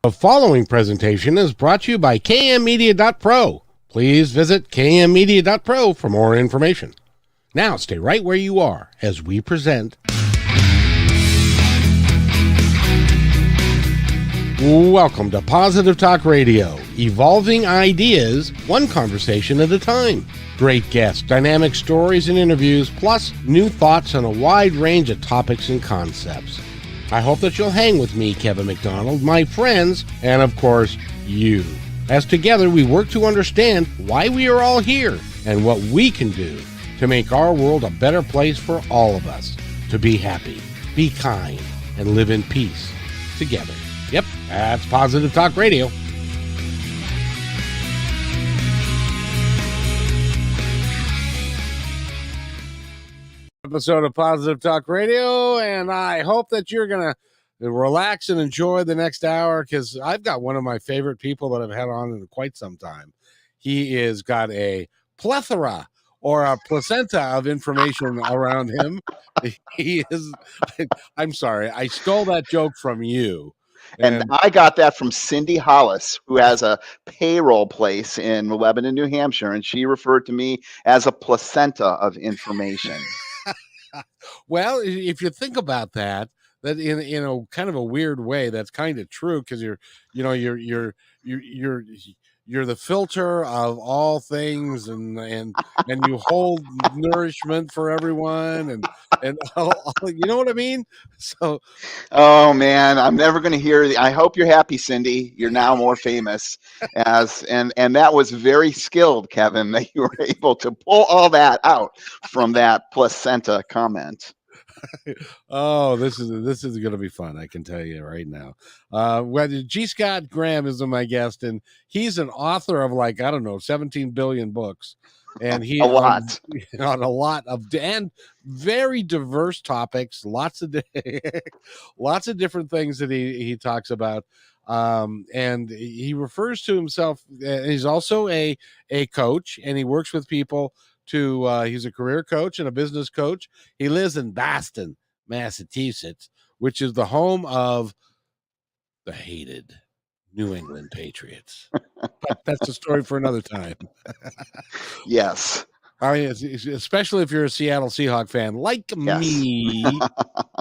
The following presentation is brought to you by kmmedia.pro. Please visit kmmedia.pro for more information. Now stay right where you are as we present. Welcome to Positive Talk Radio, evolving ideas one conversation at a time. Great guests, dynamic stories and interviews, plus new thoughts on a wide range of topics and concepts. I hope that you'll hang with me, Kevin McDonald, my friends, and of course, you. As together we work to understand why we are all here and what we can do to make our world a better place for all of us. To be happy, be kind, and live in peace together. Yep, that's Positive Talk Radio. Episode of Positive Talk Radio, and I hope that you're gonna relax and enjoy the next hour, because I've got one of my favorite people that I've had on in quite some time. He has got a plethora or a placenta of information around him. He is, I'm sorry, I stole that joke from you. And I got that from Cindy Hollis, who has a payroll place in Lebanon, New Hampshire, and she referred to me as a placenta of information. Well, if you think about that in a kind of a weird way, that's kind of true, because you're the filter of all things, and you hold nourishment for everyone, and all, you know what I mean? So, oh man, I'm never going to hear. I hope you're happy, Cindy. You're now more famous and that was very skilled, Kevin, that you were able to pull all that out from that placenta comment. Oh, this is going to be fun. I can tell you right now. G. Scott Graham is my guest, and he's an author of 17 billion books, and he a lot on a lot of and very diverse topics. Lots of different things that he talks about. And he refers to himself. He's also a coach, and he works with people. He's a career coach and a business coach. He lives in Boston, Massachusetts, which is the home of the hated New England Patriots. But that's a story for another time. Yes. I mean, especially if you're a Seattle Seahawks fan like me,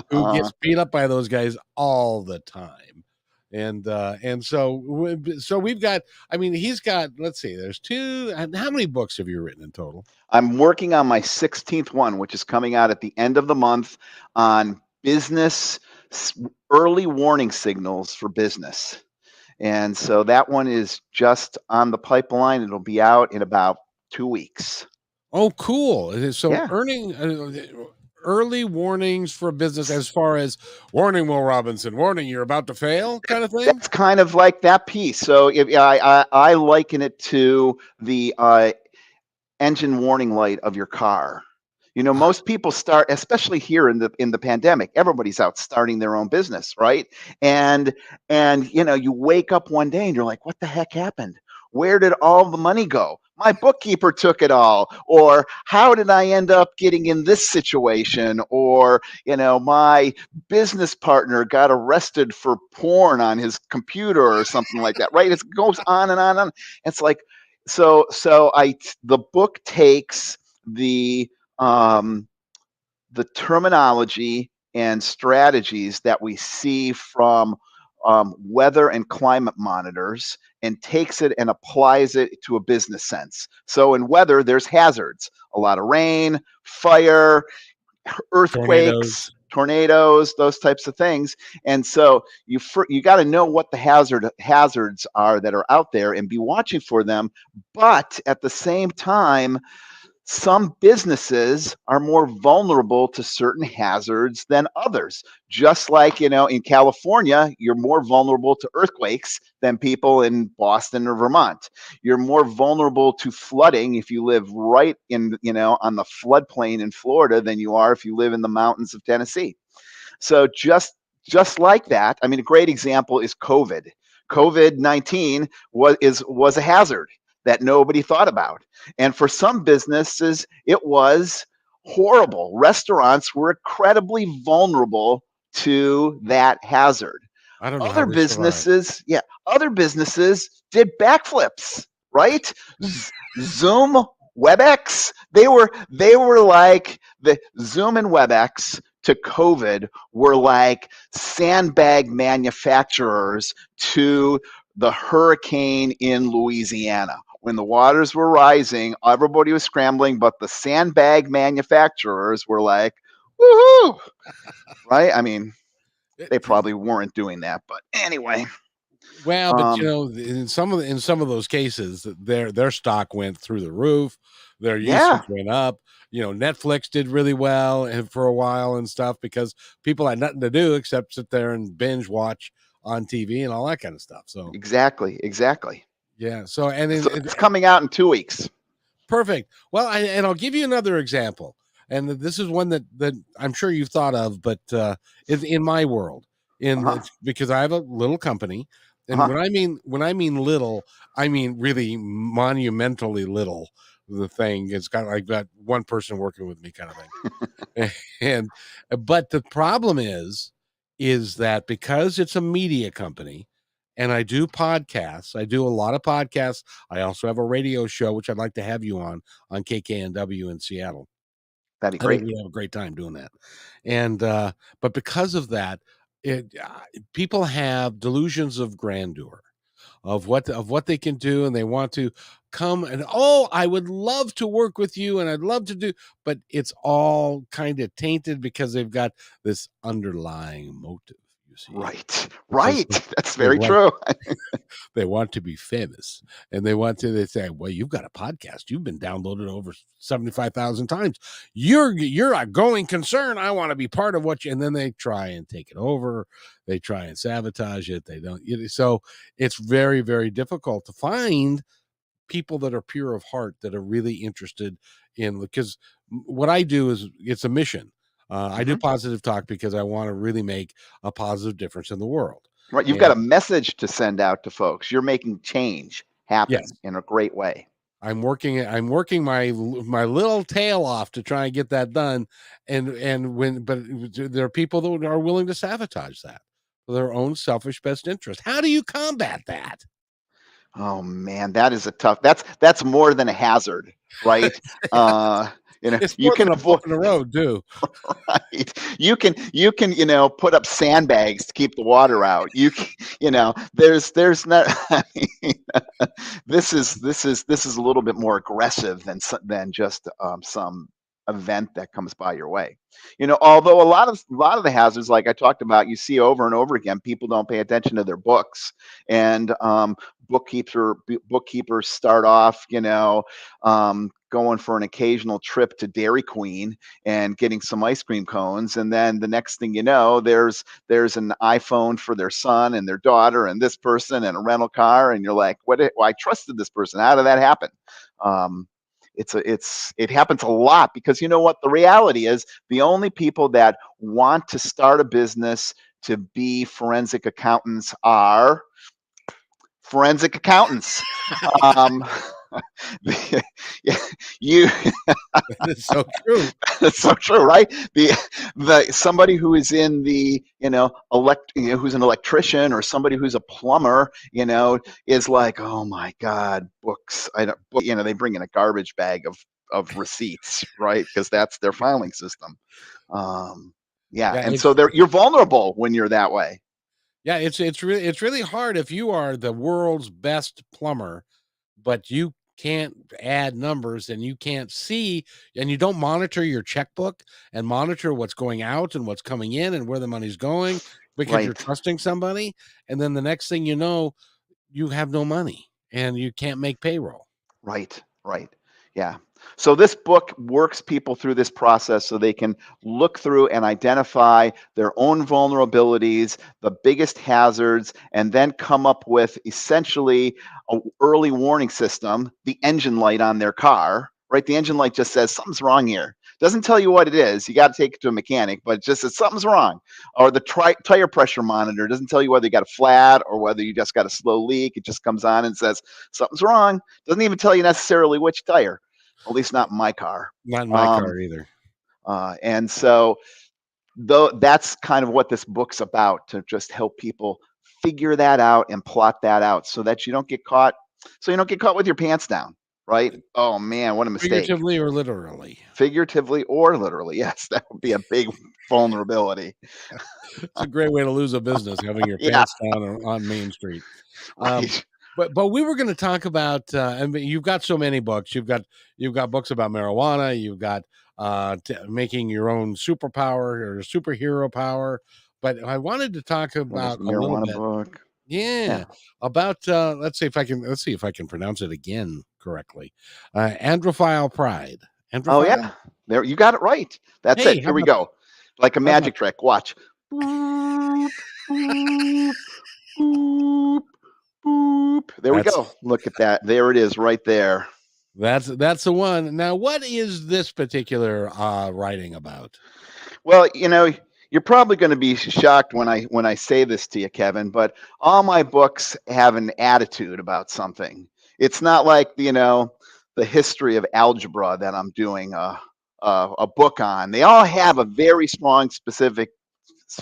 who gets beat up by those guys all the time. And so we've got, he's got, let's see, there's two. How many books have you written in total? I'm working on my 16th one, which is coming out at the end of the month, on business, early warning signals for business. And so that one is just on the pipeline. It'll be out in about 2 weeks. Oh, cool. So early warnings for business, as far as warning, Will Robinson, warning, you're about to fail kind of thing? That's kind of like that piece. So I liken it to the engine warning light of your car. You know, most people start, especially here in the pandemic, everybody's out starting their own business, right? And you wake up one day and you're like, what the heck happened? Where did all the money go? My bookkeeper took it all. Or how did I end up getting in this situation? Or, my business partner got arrested for porn on his computer or something like that, right? It goes on and on and on. It's like, so the book takes the terminology and strategies that we see from weather and climate monitors and takes it and applies it to a business sense. So in weather, there's hazards, a lot of rain, fire, earthquakes, tornadoes, those types of things. And so you got to know what the hazards are that are out there and be watching for them. But at the same time, some businesses are more vulnerable to certain hazards than others. Just like, in California, you're more vulnerable to earthquakes than people in Boston or Vermont. You're more vulnerable to flooding if you live right in, on the floodplain in Florida than you are if you live in the mountains of Tennessee. So just like that, a great example is COVID. COVID-19 was a hazard that nobody thought about. And for some businesses, it was horrible. Restaurants were incredibly vulnerable to that hazard. I don't know how Other they survive. businesses, yeah, other businesses did backflips, right? Zoom, WebEx, they were like the Zoom and WebEx to COVID were like sandbag manufacturers to the hurricane in Louisiana. When the waters were rising, everybody was scrambling, but the sandbag manufacturers were like, woohoo, right? I mean, they probably weren't doing that, but anyway. Well, but Um, in some of those cases, their stock went through the roof, their yeah, usage went up. Netflix did really well and for a while and stuff because people had nothing to do except sit there and binge watch on TV and all that kind of stuff. So exactly. yeah, so and So it's coming out in 2 weeks. perfect. Well, and I'll give you another example, and this is one that I'm sure you've thought of, but in my world, Uh-huh. because I have a little company, and Uh-huh. when I mean little, I mean really monumentally little. The thing it's got like that one person working with me kind of thing, and but the problem is that because it's a media company and I do podcasts, I do a lot of podcasts. I also have a radio show, which I'd like to have you on KKNW in Seattle. That'd be I think great. we have a great time doing that. And but because of that, people have delusions of grandeur of what they can do, and they want to come and, oh, I would love to work with you and I'd love to do, but it's all kind of tainted because they've got this underlying motive, you see, Right. because Right. That's they very want true. they want to be famous, and they say, well, you've got a podcast, you've been downloaded over 75,000 times, you're a going concern, I want to be part of what you, and then they try and take it over, they try and sabotage it, they don't, so it's very, very difficult to find people that are pure of heart that are really interested in, because what I do is it's a mission. I do Hmm. positive talk because I want to really make a positive difference in the world. Right. You've got And a message to send out to folks. You're making change happen yes, in a great way. I'm working my little tail off to try and get that done, but there are people that are willing to sabotage that for their own selfish best interest. How do you combat that? Oh man, that is a tough. That's more than a hazard, right? Uh, It's you more can than a bump avoid. in the road, too. Right. You can put up sandbags to keep the water out. There's not. I mean, this is a little bit more aggressive than just some event that comes by your way. Although a lot of the hazards, like I talked about, you see over and over again. People don't pay attention to their books, and bookkeepers start off, going for an occasional trip to Dairy Queen and getting some ice cream cones, and then the next thing you know, there's an iPhone for their son and their daughter and this person and a rental car, and you're like, well, I trusted this person, how did that happen? um, it happens a lot, because you know what the reality is, the only people that want to start a business to be forensic accountants are forensic accountants. um, you It's so true. That's so true, right? The somebody who is in the who's an electrician, or somebody who's a plumber, is like, oh my God, books. I don't, they bring in a garbage bag of receipts, right? Because that's their filing system. Yeah, Yeah, and so you're vulnerable when you're that way. it's really hard if you are the world's best plumber, but you can't add numbers and you can't see, and you don't monitor your checkbook and monitor what's going out and what's coming in and where the money's going because you're Right. trusting somebody, and then the next thing you know, you have no money and you can't make payroll. Right, right. Yeah. So this book works people through this process so they can look through and identify their own vulnerabilities, the biggest hazards, and then come up with essentially an early warning system, the engine light on their car, right? The engine light just says something's wrong here. Doesn't tell you what it is. You got to take it to a mechanic, but it just says something's wrong. Or the tire pressure monitor doesn't tell you whether you got a flat or whether you just got a slow leak. It just comes on and says something's wrong. Doesn't even tell you necessarily which tire, at least not in my car. Not in my Um, car either. and so, though, that's kind of what this book's about, to just help people figure that out and plot that out so that you don't get caught. So you don't get caught with your pants down, right? Oh man, what a mistake. Figuratively or literally? Figuratively or literally. Yes, that would be a big vulnerability. It's a great way to lose a business, having your Yeah, pants down on Main Street. Um, right. but we were going to talk about, and you've got so many books. You've got books about marijuana. You've got making your own superpower or superhero power. But I wanted to talk What was about the a little marijuana bit, book? yeah, Yeah. about let's see if I can pronounce it again correctly. Androphile pride. Oh yeah. Androphile. There, you got it right. That's Hey, it. Here we go. Like a how about magic trick. Watch. Boop, boop, boop, boop. There we that's go. Look at that. There it is right there. that's the one. Now, what is this particular writing about? Well, you're probably going to be shocked when I say this to you, Kevin, but all my books have an attitude about something. It's not like, the history of algebra that I'm doing a book on. They all have a very strong specific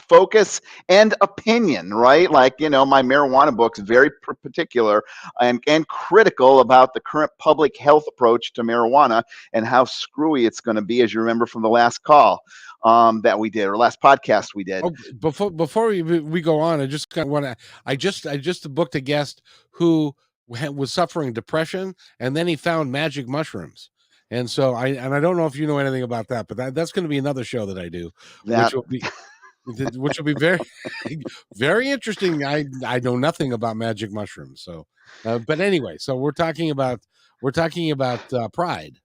focus and opinion, right? Like, my marijuana book's very particular and critical about the current public health approach to marijuana and how screwy it's going to be, as you remember from the last call that we did, or last podcast we did. Oh, before we go on, I just want to. I just booked a guest who was suffering depression, and then he found magic mushrooms, and so I don't know if you know anything about that, but that's going to be another show that I do, That which will be very very interesting. I know nothing about magic mushrooms, so but anyway, so we're talking about pride.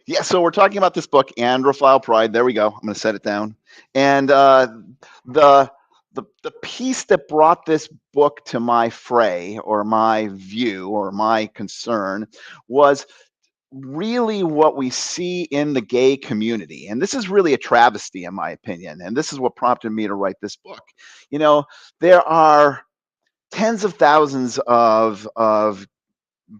Yeah, so we're talking about this book, Androphile Pride. There we go. I'm going to set it down. And the the piece that brought this book to my fray, or my view, or my concern, was really what we see in the gay community. And this is really a travesty, in my opinion. And this is what prompted me to write this book. There are tens of thousands of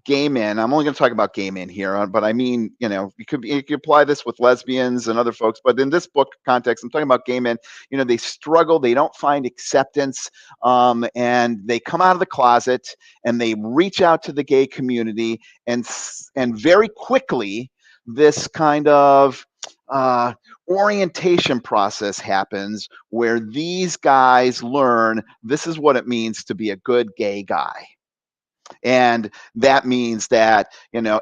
gay men. I'm only going to talk about gay men here, but I mean, you could apply this with lesbians and other folks. But in this book context, I'm talking about gay men. They struggle, they don't find acceptance, and they come out of the closet and they reach out to the gay community, and very quickly, this kind of orientation process happens where these guys learn this is what it means to be a good gay guy. And that means that,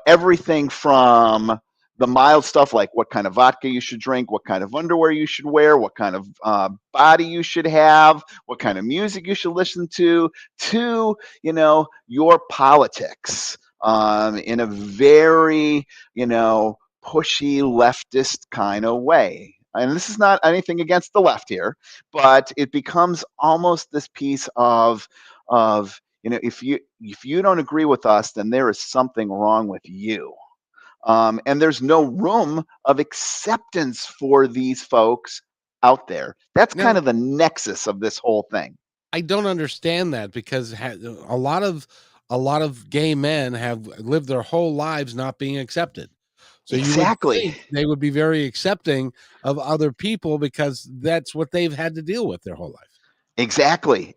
everything from the mild stuff like what kind of vodka you should drink, what kind of underwear you should wear, what kind of body you should have, what kind of music you should listen to, your politics in a very, pushy leftist kind of way. And this is not anything against the left here, but it becomes almost this piece of if you don't agree with us, then there is something wrong with you. And there's no room of acceptance for these folks out there. That's kind Now, of the nexus of this whole thing. I don't understand that because a lot of gay men have lived their whole lives not being accepted. So you would Exactly. think they would be very accepting of other people because that's what they've had to deal with their whole life. Exactly.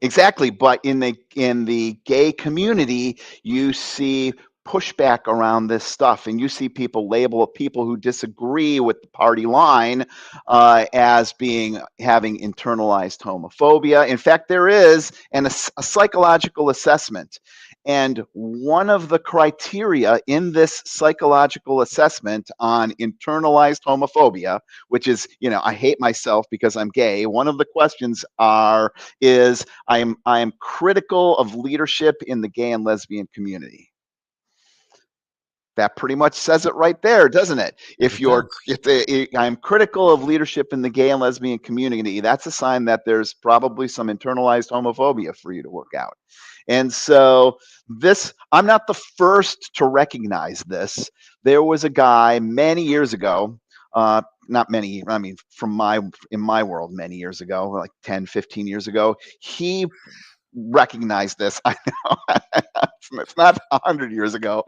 But in the gay community, you see pushback around this stuff, and you see people label people who disagree with the party line as having internalized homophobia. In fact, there is a psychological assessment. And one of the criteria in this psychological assessment on internalized homophobia, which is, I hate myself because I'm gay. One of the questions is I am critical of leadership in the gay and lesbian community. That pretty much says it right there, doesn't it? If I'm critical of leadership in the gay and lesbian community, that's a sign that there's probably some internalized homophobia for you to work out. And so I'm not the first to recognize this. There was a guy many years ago, not many, I mean, in my world, many years ago, like 10, 15 years ago, he recognized this. I know it's not 100 years ago.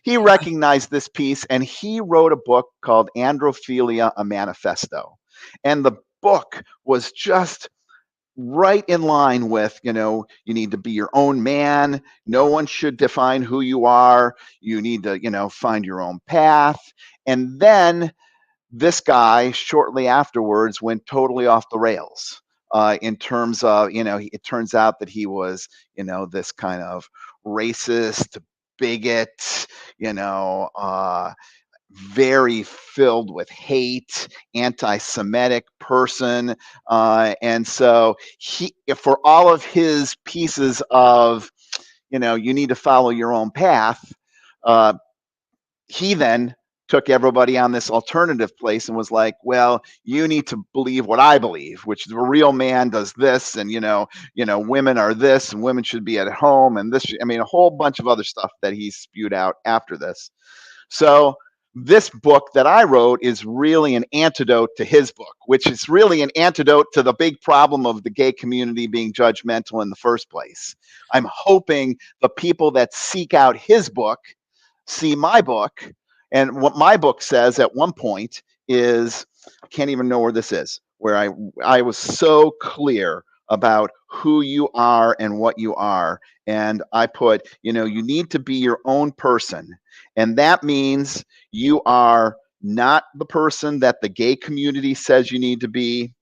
He recognized this piece, and he wrote a book called Androphilia, a Manifesto. And the book was just right in line with, you need to be your own man. No one should define who you are. You need to, find your own path. And then this guy shortly afterwards went totally off the rails, in terms of, it turns out that he was, this kind of racist, bigot, very filled with hate, anti-Semitic person. And so for all of his pieces of, you need to follow your own path, uh, he then took everybody on this alternative place and was like, well, you need to believe what I believe, which the real man does this, and women are this, and women should be at home, and this, a whole bunch of other stuff that he spewed out after this. So this book that I wrote is really an antidote to his book, which is really an antidote to the big problem of the gay community being judgmental in the first place. I'm hoping the people that seek out his book see my book. And what my book says at one point is, I can't even know where this is, where I was so clear about who you are and what you are. And I put, you need to be your own person. And that means you are not the person that the gay community says you need to be.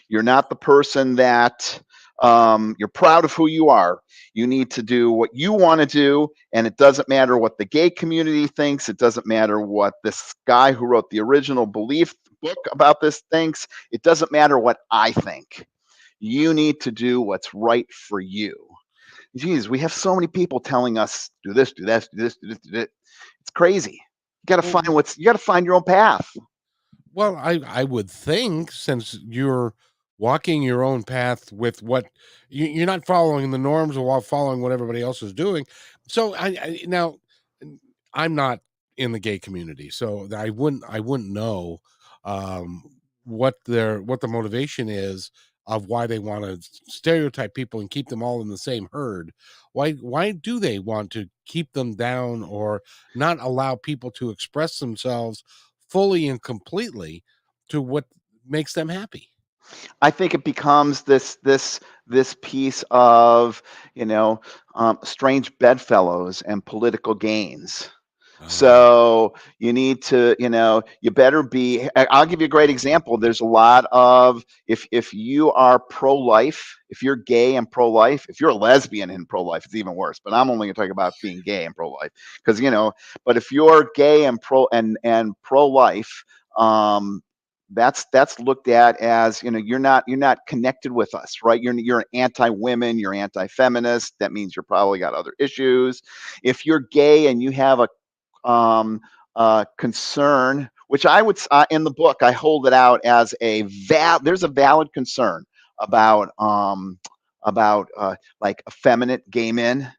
You're not the person that, you're proud of who you are. You need to do what you want to do, and it doesn't matter what the gay community thinks. It doesn't matter what this guy who wrote the original belief book about this thinks. It doesn't matter what I think. You need to do what's right for you. Geez, we have so many people telling us do this, do this, do this, do this, do this. It's crazy. Well, You got to find your own path. well, I would think, since you're walking your own path with what you're not following the norms or while following what everybody else is doing. So now I'm not in the gay community, so I wouldn't know um, what the motivation is of why they want to stereotype people and keep them all in the same herd. Why do they want to keep them down or not allow people to express themselves fully and completely to what makes them happy? I think it becomes this piece of, strange bedfellows and political gains. Oh, So you need to, you better be. I'll give you a great example. There's a lot of, if you are pro-life, if you're gay and pro-life, if you're a lesbian and pro-life, it's even worse. But I'm only going to talk about being gay and pro-life, because But if you're gay and pro-life, that's looked at as, you're not connected with us, right? You're an anti-women, you're anti-feminist. That means you're probably got other issues. If you're gay and you have a concern, which I would, in the book, I hold it out as there's a valid concern about, like effeminate gay men,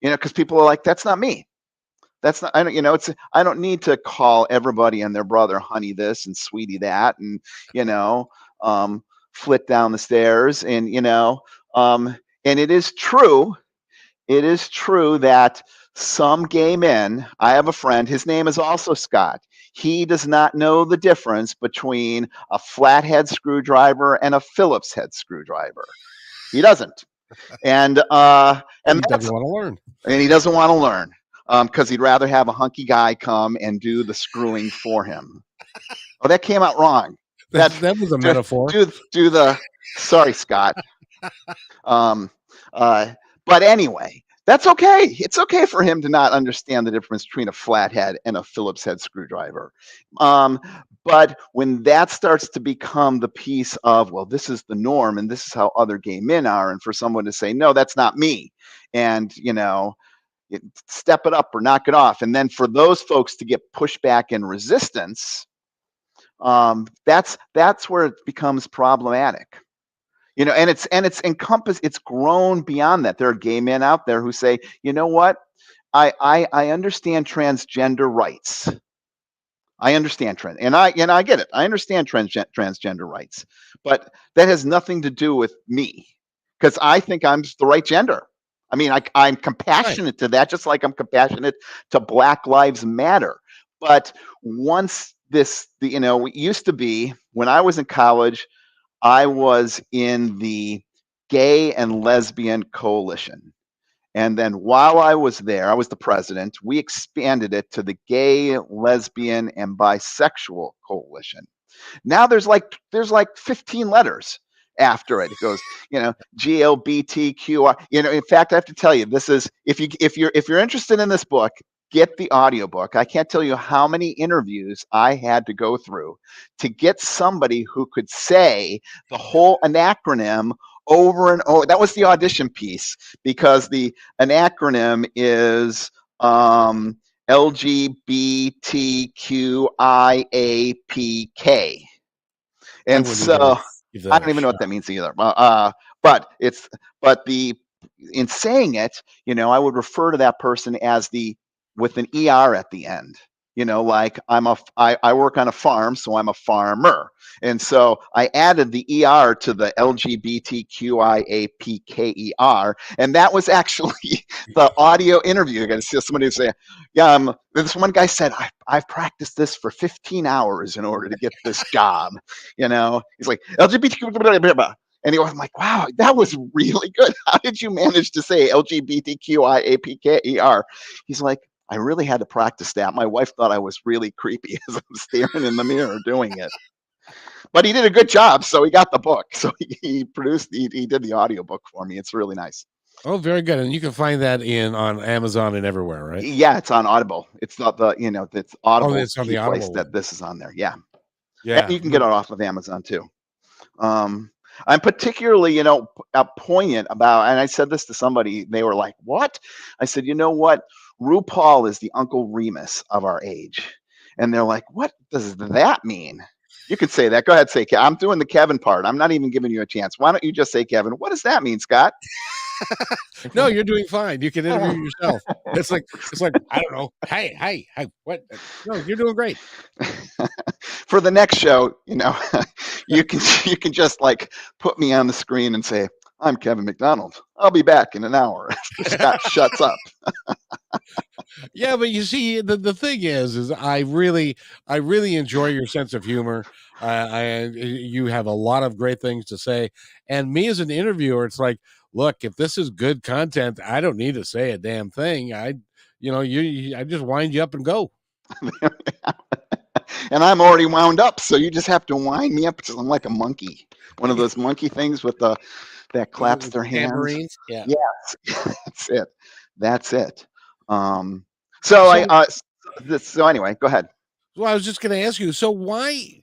because people are like, that's not me. That's not, I don't, I don't need to call everybody and their brother honey this and sweetie that, and, you know, flit down the stairs, and, and it is true that some gay men, I have a friend, his name is also Scott. He does not know the difference between a flathead screwdriver and a Phillips head screwdriver. He doesn't. And he doesn't want to learn. he doesn't want to learn, because he'd rather have a hunky guy come and do the screwing for him. Oh, that came out wrong. That That was a do metaphor. do the sorry, Scott. Um, uh, but anyway, that's okay. It's okay for him to not understand the difference between a flathead and a Phillips head screwdriver. Um, but when that starts to become the piece of, well, this is the norm and this is how other gay men are, and for someone to say, no, that's not me, and step it up or knock it off, and then for those folks to get pushback and resistance, that's where it becomes problematic. And it's encompassed, it's grown beyond that. There are gay men out there who say, you know what, I understand transgender rights. I understand and I get it. I understand transgender rights, but that has nothing to do with me, because I think I'm the right gender. I mean, I'm Right. compassionate to that, just like I'm compassionate to Black Lives Matter. But once it used to be, when I was in college, I was in the Gay and Lesbian Coalition. And then while I was there, I was the president, we expanded it to the Gay, Lesbian, and Bisexual Coalition. Now there's like 15 letters after it. It goes, GLBTQI. In fact, I have to tell you, this is if you're interested in this book, get the audiobook. I can't tell you how many interviews I had to go through to get somebody who could say the whole acronym over and over. That was the audition piece, because the acronym is LGBTQIAPK. And so I don't even know what that means either. But in saying it, I would refer to that person as with an ER at the end. Like I work on a farm, so I'm a farmer. And so I added the ER to the LGBTQIAPKER. And that was actually the audio interview. You're going to see somebody say, this one guy said, I've practiced this for 15 hours in order to get this job. He's like, LGBTQ. And I'm like, wow, that was really good. How did you manage to say LGBTQIAPKER? He's like, I really had to practice that. My wife thought I was really creepy as I'm staring in the mirror doing it. But he did a good job, so he got the book. So he did the audiobook for me. It's really nice. Oh, very good. And you can find that on Amazon and everywhere, right? Yeah, it's on Audible. It's not it's Audible. It's on the Audible that this is on there. Yeah. Yeah. And you can get it off of Amazon too. I'm particularly, poignant about, and I said this to somebody, they were like, what? I said, you know what? RuPaul is the Uncle Remus of our age. And they're like, what does that mean? You could say that. Go ahead, say Kevin. I'm doing the Kevin part. I'm not even giving you a chance. Why don't you just say Kevin? What does that mean, Scott? No, you're doing fine. You can interview yourself. It's like I don't know. Hey, what? No, you're doing great. For the next show, you can just like put me on the screen and say, I'm Kevin McDonald. I'll be back in an hour. Scott shuts up. Yeah, but you see, the thing is I really enjoy your sense of humor. You have a lot of great things to say, and me as an interviewer, it's like, look, if this is good content, I don't need to say a damn thing. I just wind you up and go. And I'm already wound up, so you just have to wind me up because I'm like a monkey, one of those monkey things with that claps their hands. Tambourines. Yeah. Yes, that's it. So anyway, go ahead. Well, I was just going to ask you. So why,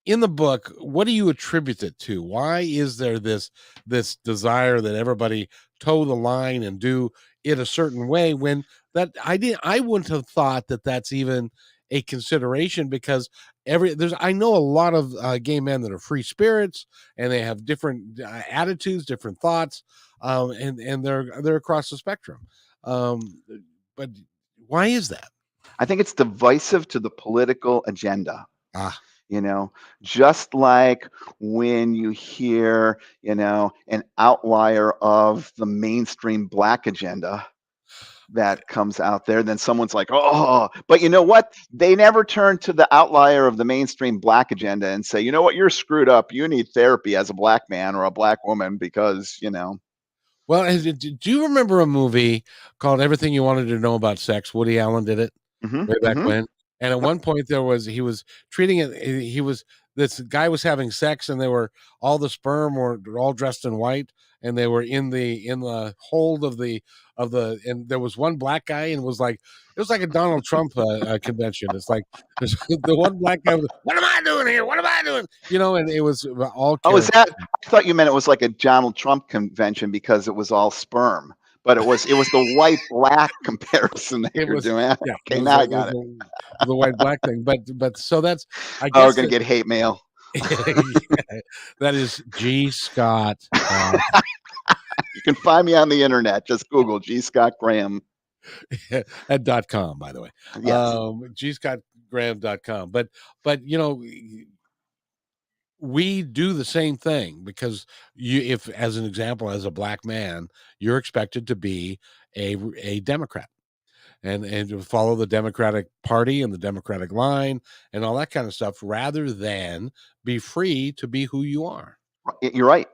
in the book, what do you attribute it to? Why is there this desire that everybody toe the line and do it a certain way when I wouldn't have thought that that's even a consideration, because I know a lot of gay men that are free spirits and they have different attitudes, different thoughts, and they're across the spectrum. But why is that? I think it's divisive to the political agenda. Just like when you hear, an outlier of the mainstream Black agenda that comes out there, then someone's like, oh, but you know what? They never turn to the outlier of the mainstream Black agenda and say, you know what? You're screwed up. You need therapy as a Black man or a Black woman because, Well, do you remember a movie called Everything You Wanted to Know About Sex? Woody Allen did it way back when. And at one point he was treating it, this guy was having sex and all the sperm were all dressed in white and they were in the hold of the and there was one Black guy and it was like a Donald Trump convention. It's like there's the one Black guy was, what am I doing here? What am I doing? And it was all. Oh, is that? I thought you meant it was like a Donald Trump convention because it was all sperm. But it was the white Black comparison that you're doing. Yeah, okay, now I got it. The white Black thing, but so that's. I guess we're gonna get hate mail. That is G. Scott. You can find me on the internet. Just Google G. Scott Graham. At .com, by the way. Yes. GScottGraham.com. But we do the same thing because if, as an example, as a Black man, you're expected to be a Democrat and to follow the Democratic Party and the Democratic line and all that kind of stuff, rather than be free to be who you are. You're right.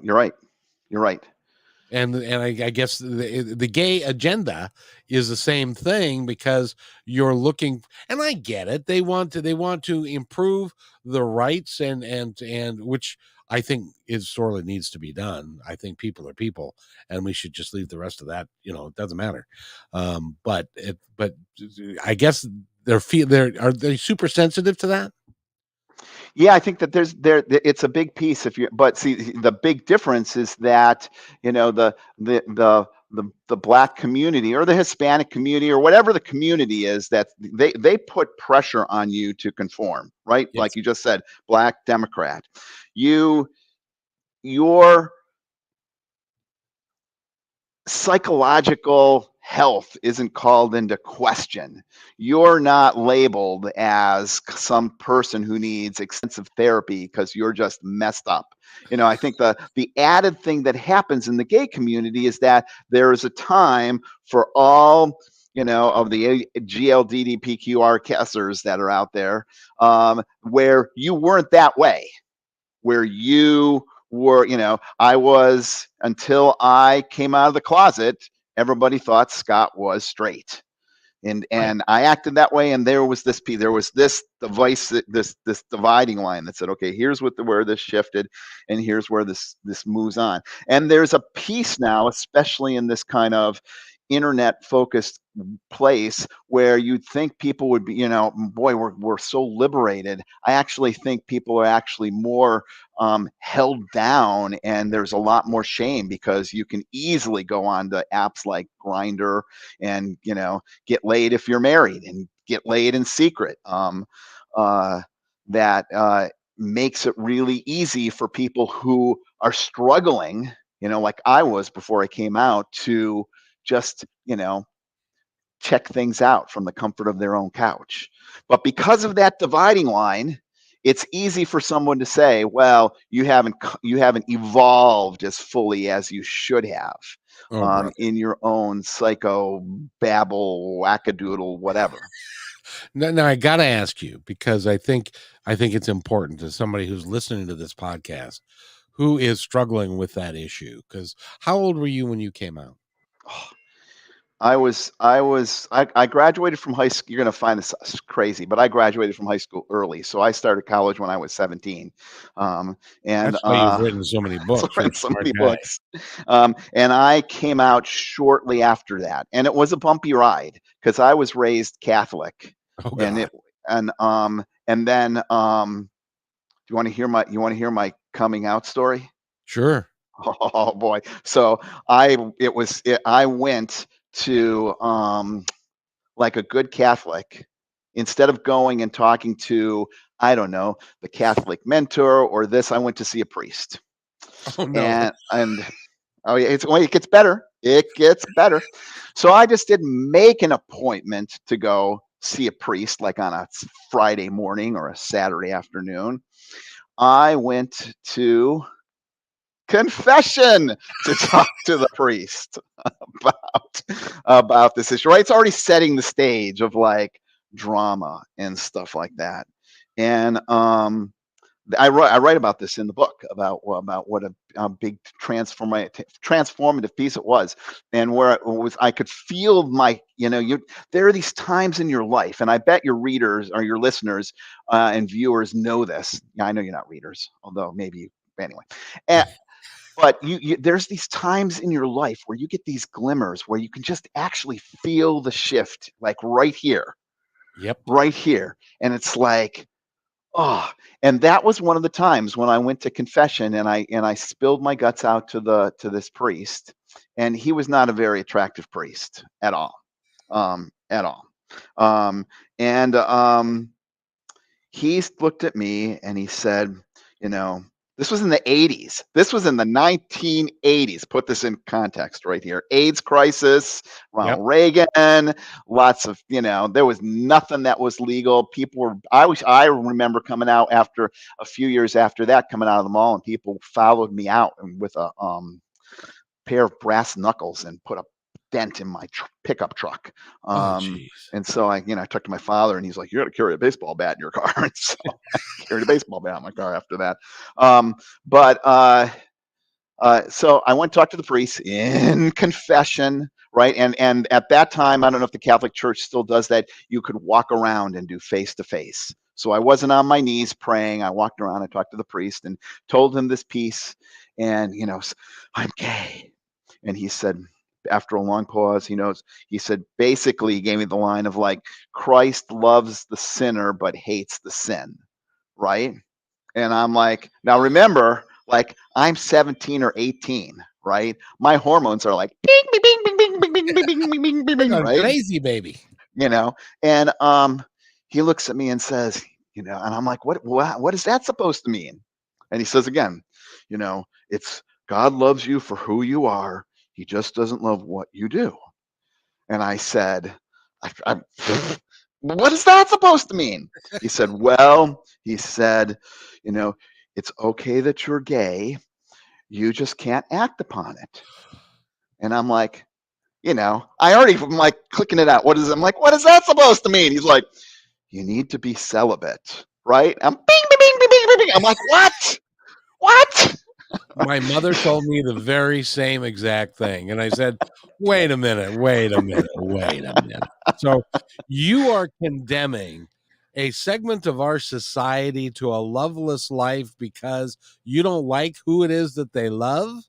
And I guess the gay agenda is the same thing, because you're looking, and I get it. They want to improve the rights, and which I think is sorely needs to be done. I think people are people, and we should just leave the rest of that. It doesn't matter. But I guess are they super sensitive to that? Yeah, I think that it's a big piece. But see, the big difference is that the black community or the Hispanic community or whatever the community is, that they put pressure on you to conform, right? Like Yes. you just said, black Democrat. You your psychological health isn't called into question. You're not labeled as some person who needs extensive therapy because you're just messed up. I think the added thing that happens in the gay community is that there is a time for all of the GLDDPQR casters that are out there, where you weren't that way, where you were, I was, until I came out of the closet, everybody thought Scott was straight. And Right. I acted that way, and there was this device, this dividing line that said, okay, here's where this shifted, and here's where this moves on. And there's a piece now, especially in this kind of internet focused place, where you'd think people would be, boy, we're so liberated. I actually think people are actually more held down, and there's a lot more shame, because you can easily go on to apps like Grinder and get laid if you're married, and get laid in secret. That makes it really easy for people who are struggling, like I was before I came out, to just check things out from the comfort of their own couch. But because of that dividing line, it's easy for someone to say, well, you haven't evolved as fully as you should have, Oh, brother. in your own psycho babble wackadoodle whatever. Now I got to ask you, because I think it's important to somebody who's listening to this podcast who is struggling with that issue. Because how old were you when you came out? I graduated from high school. You're going to find this crazy, but I graduated from high school early. So I started college when I was 17. And That's why you've written so many so books. I You're read a so smart many guy. books. And I came out shortly after that. And it was a bumpy ride, because I was raised Catholic. Oh And God, it, and then, you want to hear my coming out story? sure. Oh boy. So I went to, like a good Catholic, instead of going and talking to, I don't know, the Catholic mentor or this, I went to see a priest. Oh no. And oh yeah, it gets better. It gets better. So I just didn't make an appointment to go see a priest like on a Friday morning or a Saturday afternoon. I went to confession to talk to the priest about this issue. Right, it's already setting the stage of like drama and stuff like that. And I write about this in the book, about what a big transformative piece it was, and where it was, I could feel there are these times in your life, and I bet your readers or your listeners and viewers know this. I know you're not readers, although maybe anyway. And, but there's these times in your life where you get these glimmers where you can just actually feel the shift, like Yep. right here, and it's like, oh. And that was one of the times when I went to confession, and I spilled my guts out to this priest, and he was not a very attractive priest at all, at all. Um, and He looked at me and he said, you know, this was in the 80s. This was in the 1980s. Put this in context right here. AIDS crisis, Yep. Ronald Reagan, lots of, there was nothing that was legal. I remember coming out after a few years after that, coming out of the mall, and people followed me out with a pair of brass knuckles and put a dent in my pickup truck. Oh jeez. And so I talked to my father, and he's like, "You got to carry a baseball bat in your car." And so I carried a baseball bat in my car after that. But So I went to talk to the priest in confession, right? And at that time, I don't know if the Catholic Church still does that. You could walk around and do face to face. So I wasn't on my knees praying. I walked around. I talked to the priest and told him this piece. And I'm gay. And he said, after a long pause, he said, basically, he gave me the line of like, Christ loves the sinner but hates the sin, right? And I'm like, now remember, like I'm 17 or 18, right? My hormones are like bing, bing, bing, bing, bing, bing, bing, bing, bing, bing, bing, bing, Going right? crazy, baby. And he looks at me and says, and I'm like, what is that supposed to mean? And he says again, it's God loves you for who you are. He just doesn't love what you do. And I said, I what is that supposed to mean? He said, it's okay that you're gay. You just can't act upon it. And I'm like, I already am like clicking it out. I'm like, what is that supposed to mean? He's like, you need to be celibate, right? I'm bing, bing, bing, bing, bing, bing. I'm like, what? What? My mother told me the very same exact thing. And I said, wait a minute, wait a minute, wait a minute. So you are condemning a segment of our society to a loveless life because you don't like who it is that they love?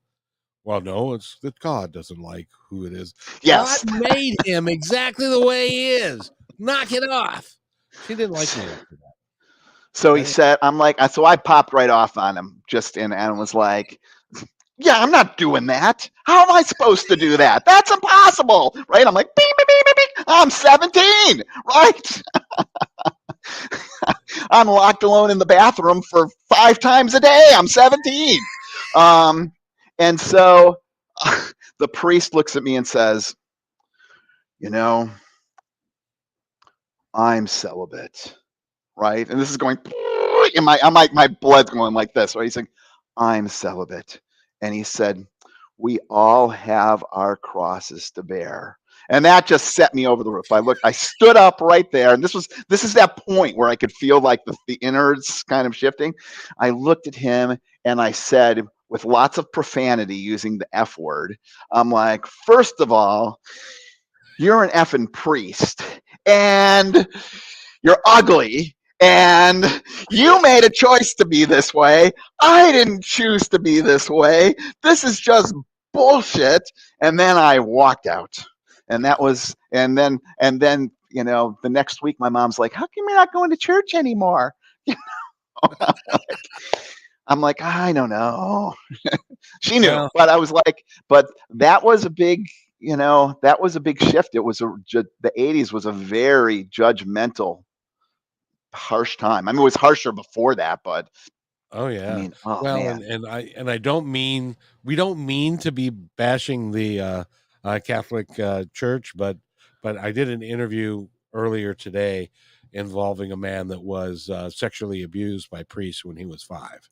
Well, no, it's that God doesn't like who it is. God Yes. made him exactly the way he is. Knock it off. She didn't like me after that. So he said, so I popped right off on him and was like, yeah, I'm not doing that. How am I supposed to do that? That's impossible, right? I'm like, beep, beep, beep, beep, beep. I'm 17, right? I'm locked alone in the bathroom for 5 times a day. I'm 17. And so the priest looks at me and says, I'm celibate, right? And this is going in my blood's going like this, right? He's like, I'm celibate. And he said, we all have our crosses to bear. And that just set me over the roof. I stood up right there, and this is that point where I could feel like the innards kind of shifting. I looked at him and I said, with lots of profanity, using the F word, I'm like, first of all, you're an effing priest, and you're ugly, and you made a choice to be this way. I didn't choose to be this way. This is just bullshit. And then I walked out. And then the next week my mom's like, how come you're not going to church anymore? I'm like, I don't know. She knew, Well, but I was like, but that was a big, shift. It was the 80s was a very judgmental, harsh time. I mean, it was harsher before that, but oh I yeah. mean, oh Well, man. I don't mean we don't mean to be bashing the Catholic Church, but I did an interview earlier today involving a man that was sexually abused by priests when he was 5,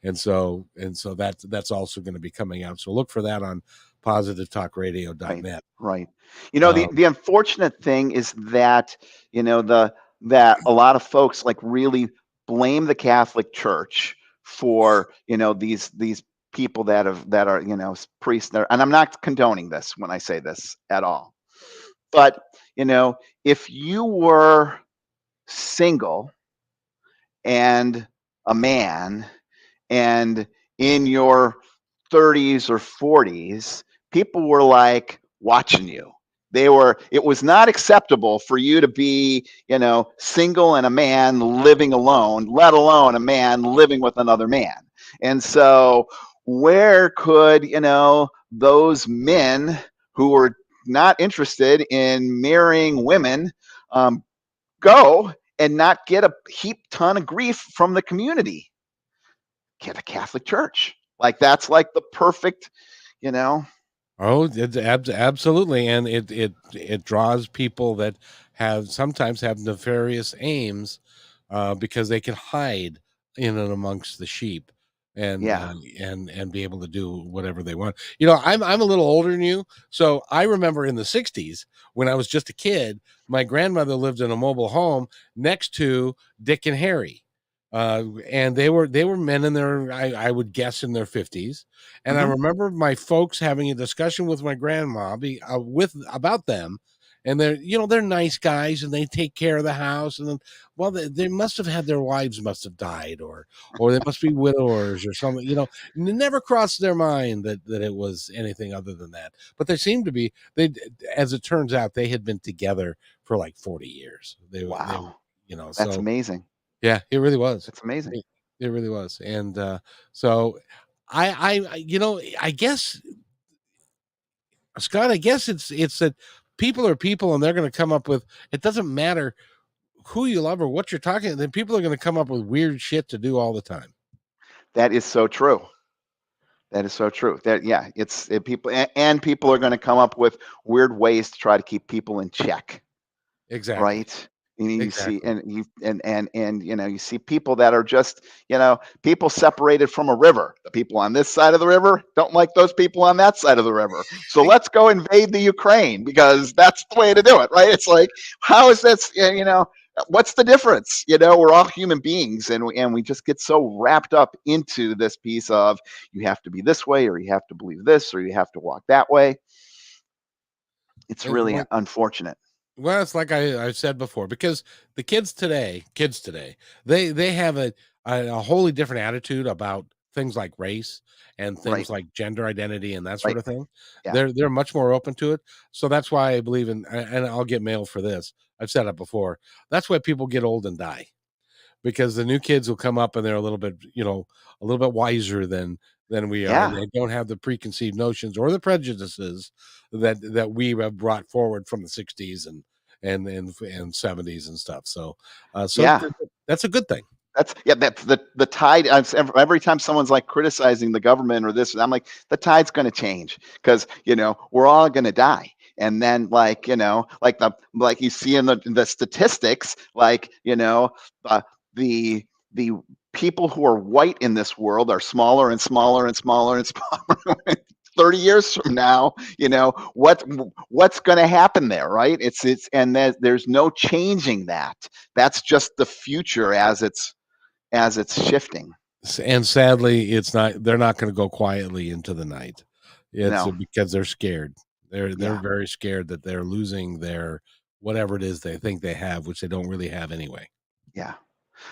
and so that's also going to be coming out. So look for that on Right, positivetalkradio.net. right. Um, The unfortunate thing is that, that a lot of folks like really blame the Catholic Church for, these people that are, priests there. And I'm not condoning this when I say this at all. But, if you were single and a man and in your 30s or 40s, people were like watching you. It was not acceptable for you to be, single and a man living alone, let alone a man living with another man. And so, where could, those men who were not interested in marrying women go and not get a heap ton of grief from the community? Get a Catholic Church. Like that's like the perfect, you know. Oh, it's absolutely, and it draws people that sometimes have nefarious aims, because they can hide in and amongst the sheep, and Yeah. and be able to do whatever they want. I'm a little older than you, so I remember in the '60s when I was just a kid, my grandmother lived in a mobile home next to Dick and Harry. And they were men in their, I would guess, in their 50s. And I Hmm. remember my folks having a discussion with my grandma with about them. And they're nice guys and they take care of the house. And then, well, they must have had their wives must have died, or they must be widowers or something. It never crossed their mind that it was anything other than that. But they seemed to be. As it turns out, they had been together for like 40 years. Wow, that's So amazing. yeah, it really was. That's amazing. It really was. And so I guess, Scott, I guess it's that people are people and they're going to come up with, it doesn't matter who you love or what you're talking, then people are going to come up with weird shit to do all the time. That is so true. That is so true. That yeah, people and people are going to come up with weird ways to try to keep people in check, Exactly. right? And you see, Exactly. and you see people that are just people separated from a river. The people on this side of the river don't like those people on that side of the river. So let's go invade the Ukraine because that's the way to do it, right? It's like, how is this? What's the difference? We're all human beings, and we just get so wrapped up into this piece of you have to be this way, or you have to believe this, or you have to walk that way. It's And really well, unfortunate. well, it's like I've said before, because the kids today, they have a wholly different attitude about things like race and Right. things like gender identity and that sort Right. of thing. Yeah. They're much more open to it. So that's why I believe in, and I'll get mail for this. I've said it before. That's why people get old and die, because the new kids will come up and they're a little bit wiser than we are, and Yeah. they don't have the preconceived notions or the prejudices that we have brought forward from the 60s and 70s and stuff. So Yeah. that's a good thing. That's the tide. Every time someone's like criticizing the government or this, I'm like, the tide's going to change because we're all going to die. And then like you see in the statistics, the the people who are white in this world are smaller and smaller and smaller and smaller. 30 years from now, what's going to happen there, right? It's and there's no changing that. That's just the future as it's shifting. And sadly, it's not. They're not going to go quietly into the night. It's No. because they're scared. They're Yeah. very scared that they're losing their whatever it is they think they have, which they don't really have anyway. Yeah.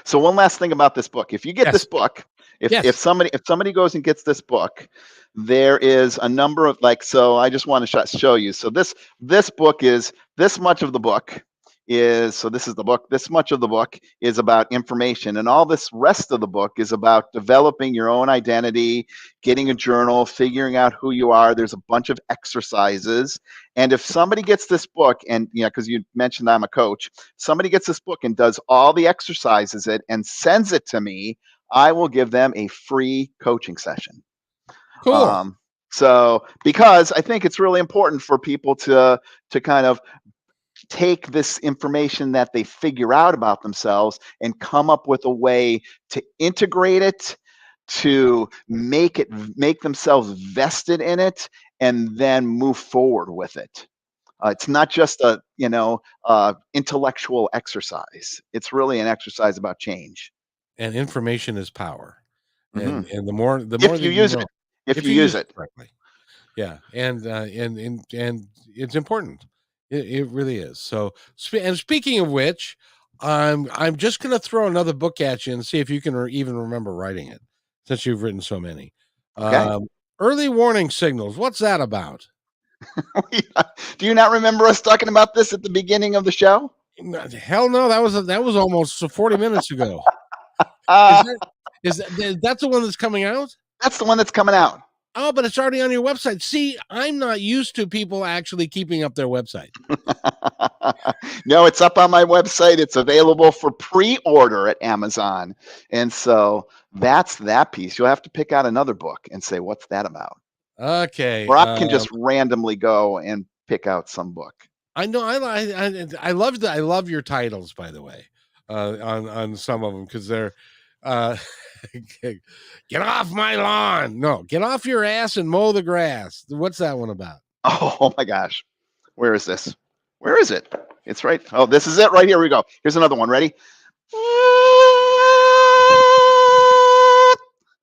So one last thing about this book. If you get this Yes. book, if Yes. somebody goes and gets this book, there is a number of so I just want to show you. So this book is this much of the book this is the book. This much of the book is about information, and all this rest of the book is about developing your own identity, getting a journal, figuring out who you are. There's a bunch of exercises. And if somebody gets this book, and because you mentioned I'm a coach, somebody gets this book and does all the exercises and sends it to me, I will give them a free coaching session. Cool. So because I think it's really important for people to kind of take this information that they figure out about themselves and come up with a way to integrate it, to make themselves vested in it, and then move forward with it. It's not just a intellectual exercise. It's really an exercise about change. And information is power. Hmm. And the more If that you you use know, it, if if you you use use it it. correctly. Yeah. And it's important. It really is. So, and speaking of which, I'm just going to throw another book at you and see if you can even remember writing it, since you've written so many. Okay. Um, Early warning signals. What's that about? Do you not remember us talking about this at the beginning of the show? Hell no, that was almost 40 minutes ago. Is Uh, that that's the one that's coming out? that's the one that's coming out. Oh, but it's already on your website. See, I'm not used to people actually keeping up their website. No, it's up on my website. It's available for pre-order at Amazon. And so that's that piece. You'll have to pick out another book and say, what's that about? Okay. Or I can just randomly go and pick out some book. I know. I love your titles, by the way, on some of them, because they're uh, get off my lawn. No, get off your ass and mow the grass. What's that one about? Oh my gosh. Where is this? Where is it? It's right. Oh, this is it right here. We go. Here's another one. Ready?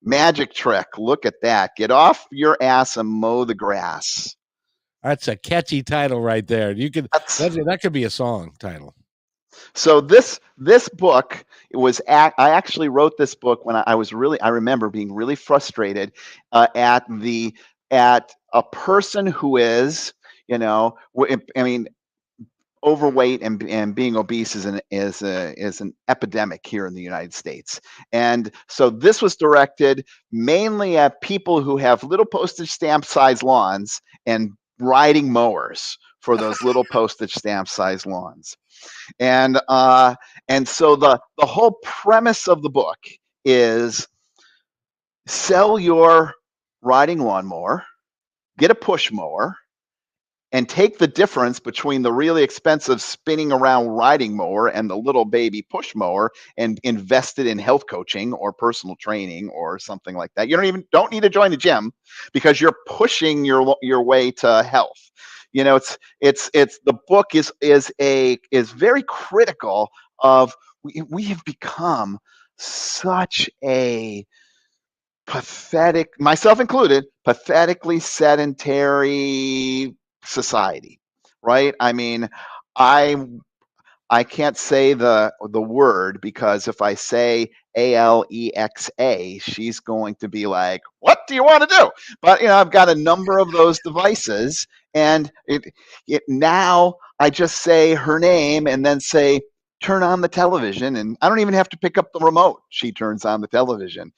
Magic trick. Look at that. Get off your ass and mow the grass. That's a catchy title right there. That could be a song title. So this book I actually wrote this book when I remember being really frustrated at a person who is, I mean, overweight and being obese is an epidemic here in the United States. And so this was directed mainly at people who have little postage stamp size lawns and riding mowers for those little postage stamp size lawns. And so the whole premise of the book is sell your riding lawnmower, get a push mower, and take the difference between the really expensive spinning around riding mower and the little baby push mower and invest it in health coaching or personal training or something like that. You don't need to join the gym because you're pushing your way to health. It's the book is very critical of we have become such a pathetic, myself included, pathetically sedentary society, right? I mean, I can't say the word because if I say Alexa, she's going to be like, "What do you want to do?" But I've got a number of those devices, and it now I just say her name and then say, "Turn on the television," and I don't even have to pick up the remote. She turns on the television.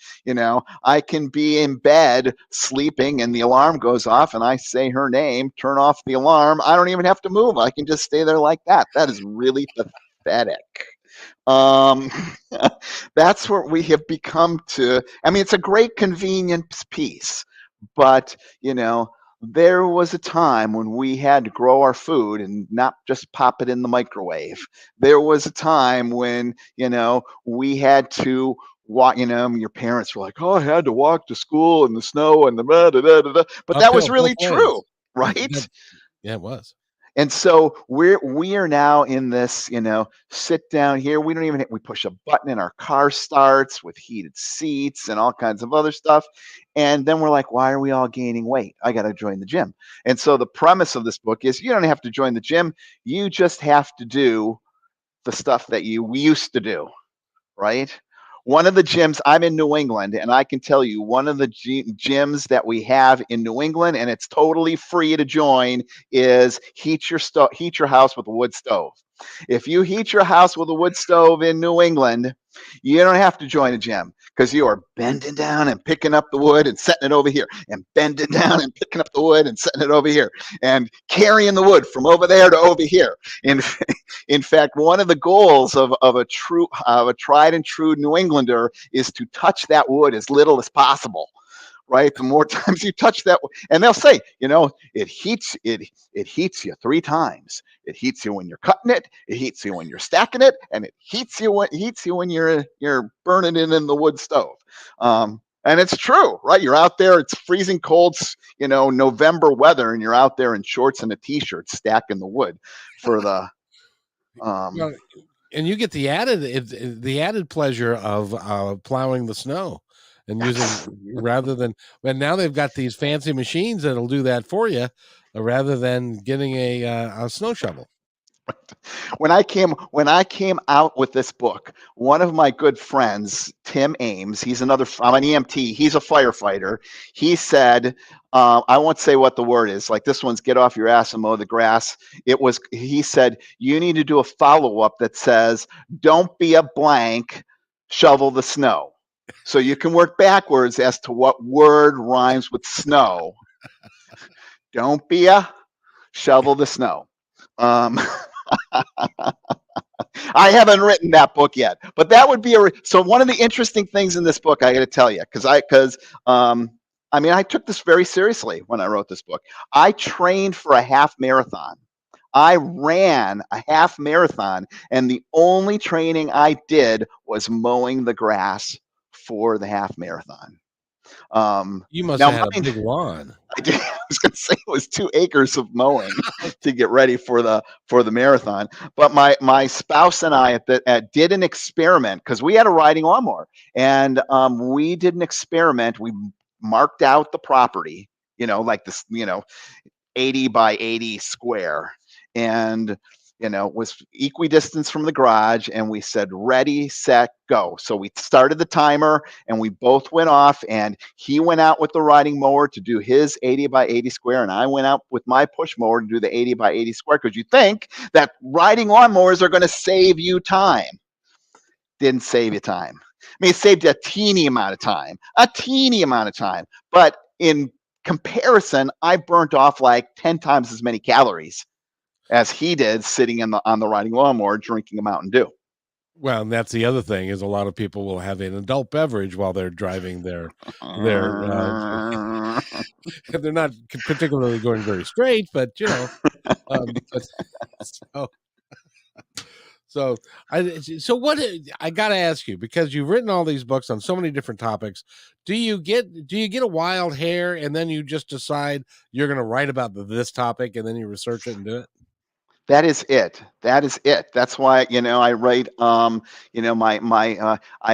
I can be in bed sleeping and the alarm goes off and I say her name, turn off the alarm. I don't even have to move. I can just stay there like that. That is really pathetic. Um, that's what we have become to. I mean, it's a great convenience piece, but there was a time when we had to grow our food and not just pop it in the microwave. There was a time when we had to walk. Your parents were like, "Oh, I had to walk to school in the snow and the da, da, da, da." But that was Uphill both really true, ways. right? Yeah, it was. And so we are now in this, sit down here. We push a button and our car starts with heated seats and all kinds of other stuff. And then we're like, why are we all gaining weight? I got to join the gym. And so the premise of this book is you don't have to join the gym. You just have to do the stuff that you used to do, right? One of the gyms, I'm in New England, and I can tell you one of the gyms that we have in New England, and it's totally free to join, is heat your house with a wood stove. If you heat your house with a wood stove in New England, you don't have to join a gym because you are bending down and picking up the wood and setting it over here, and bending down and picking up the wood and setting it over here, and carrying the wood from over there to over here. In fact, one of the goals of a tried and true New Englander is to touch that wood as little as possible. Right, the more times you touch that, and they'll say, it heats you 3 times. It heats you when you're cutting it. It heats you when you're stacking it, and it heats you when you're burning it in the wood stove. And it's true, right? You're out there, it's freezing cold, November weather, and you're out there in shorts and a t-shirt stacking the wood for the. Well, and you get the added pleasure of plowing the snow and using rather than when now they've got these fancy machines that'll do that for you rather than getting a snow shovel. When I came out with this book, one of my good friends, Tim Ames, I'm an EMT, he's a firefighter. He said, I won't say what the word is, like this one's get off your ass and mow the grass. He said, you need to do a follow-up that says, don't be a blank, shovel the snow. So you can work backwards as to what word rhymes with snow. Don't be a shovel the snow. I haven't written that book yet, but that would be so one of the interesting things in this book, I got to tell you, because I took this very seriously when I wrote this book. I trained for a half marathon. I ran a half marathon, and the only training I did was mowing the grass for the half marathon. You must Now have had a mine, big lawn. I was going to say it was 2 acres of mowing to get ready for the marathon. But my spouse and I did an experiment because we had a riding lawnmower, and we did an experiment. We marked out the property, like this, 80 by 80 square, and was equidistance from the garage, and we said ready, set, go. So we started the timer, and we both went off, and he went out with the riding mower to do his 80 by 80 square, and I went out with my push mower to do the 80 by 80 square, because you think that riding lawnmowers are going to save you time. Didn't save you time. I mean, it saved you a teeny amount of time, but in comparison, I burnt off like 10 times as many calories as he did sitting on the riding lawnmower drinking a Mountain Dew. Well, and that's the other thing is a lot of people will have an adult beverage while they're driving their they're not particularly going very straight, but but so so so what I got to ask you, because you've written all these books on so many different topics. Do you get a wild hair and then you just decide you're going to write about this topic and then you research it and do it? That is it. That is it. That's why, I write, I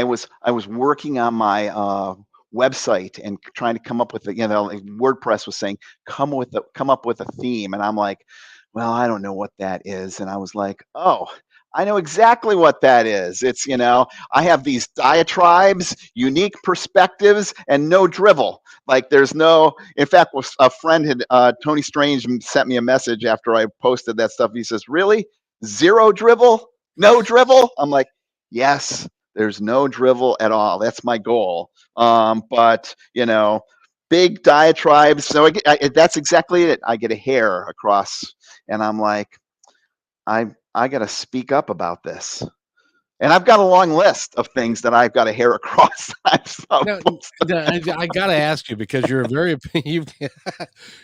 was working on my website and trying to come up with like WordPress was saying, come up with a theme. And I'm like, well, I don't know what that is. And I was like, oh, I know exactly what that is. It's, I have these diatribes, unique perspectives, and no drivel. Like there's no, in fact, a friend Tony Strange sent me a message after I posted that stuff. He says, really? Zero drivel? No drivel? I'm like, yes, there's no drivel at all. That's my goal. But, big diatribes. So that's exactly it. I get a hair across, and I'm like, I got to speak up about this. And I've got a long list of things that I've got to hair across. Now, I got to ask you, because you're a very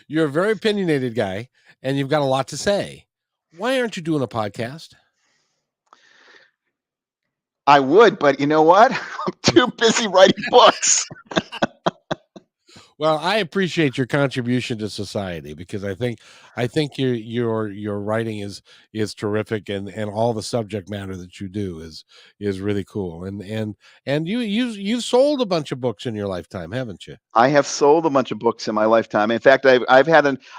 you're a very opinionated guy and you've got a lot to say. Why aren't you doing a podcast? I would, but you know what? I'm too busy writing books. Well, I appreciate your contribution to society, because I think your writing is terrific, and all the subject matter that you do is really cool. And you've sold a bunch of books in your lifetime, haven't you? I have sold a bunch of books in my lifetime. In fact, I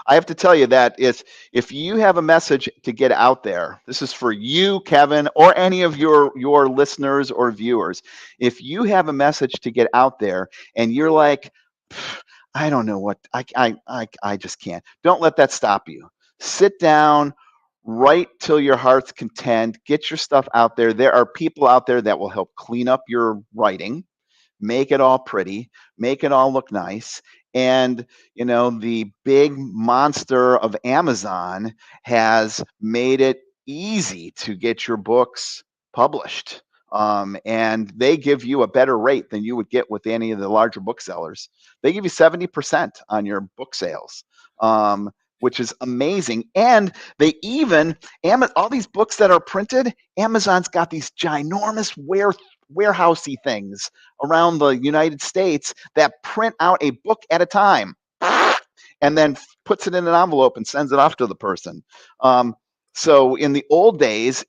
have to tell you that if you have a message to get out there, this is for you, Kevin, or any of your listeners or viewers. If you have a message to get out there and you're like, I don't know what I just can't. Don't let that stop you. Sit down, write till your heart's content, get your stuff out there. There are people out there that will help clean up your writing, make it all pretty, make it all look nice. And, the big monster of Amazon has made it easy to get your books published. And they give you a better rate than you would get with any of the larger booksellers. They give you 70% on your book sales, which is amazing. And they even, all these books that are printed, Amazon's got these ginormous warehousey things around the United States that print out a book at a time and then puts it in an envelope and sends it off to the person. So in the old days,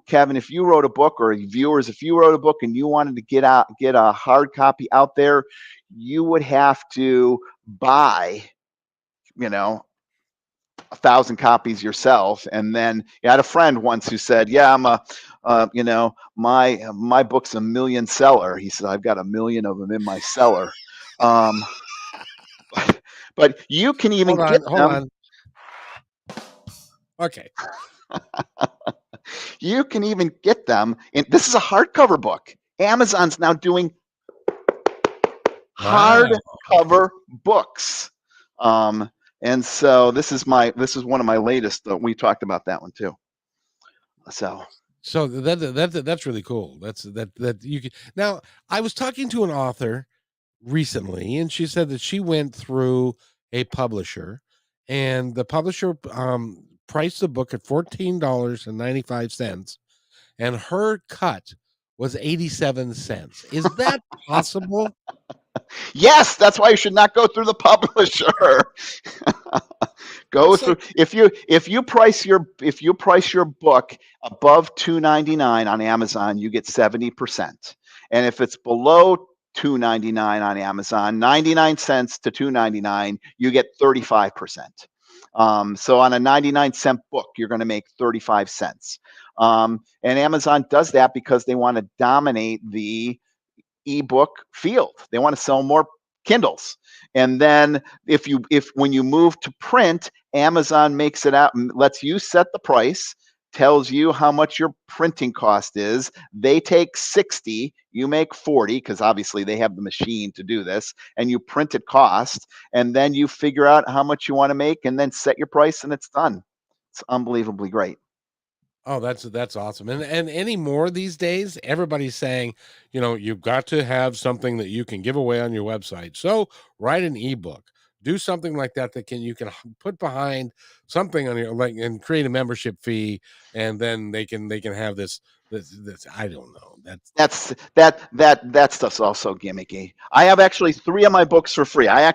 Kevin, if you wrote a book, or viewers, if you wrote a book and you wanted to get a hard copy out there, you would have to buy, 1,000 copies yourself. And then I had a friend once who said, yeah, my book's a million seller. He said, I've got 1 million of them in my cellar. But you can even Hold get on, hold them. on. Okay. You can even get them. This is a hardcover book. Amazon's now doing hardcover books. And so this is one of my latest. We talked about that one too. So that's really cool. That you can. Now, I was talking to an author recently, and she said that she went through a publisher, and the publisher priced the book at $14.95, and her cut was 87 cents. Is that possible? Yes, that's why you should not go through the publisher. Go So through if you price your book above $2.99 on Amazon, you get 70%. And if it's below $2.99 on Amazon, 99 cents to $2.99, you get 35%. So on a 99-cent book, you're going to make 35 cents. And Amazon does that because they want to dominate the ebook field. They want to sell more Kindles. And then if when you move to print, Amazon makes it out and lets you set the price, tells you how much your printing cost is. They take 60, you make 40, because obviously they have the machine to do this, and you print at cost, and then you figure out how much you want to make and then set your price and it's done. It's unbelievably great. oh, that's awesome. And anymore these days, everybody's saying, you've got to have something that you can give away on your website. So write an ebook. Do something like that you can put behind something on your like and create a membership fee, and then they can have this I don't know. That stuff's also gimmicky. I have actually 3 of my books for free. I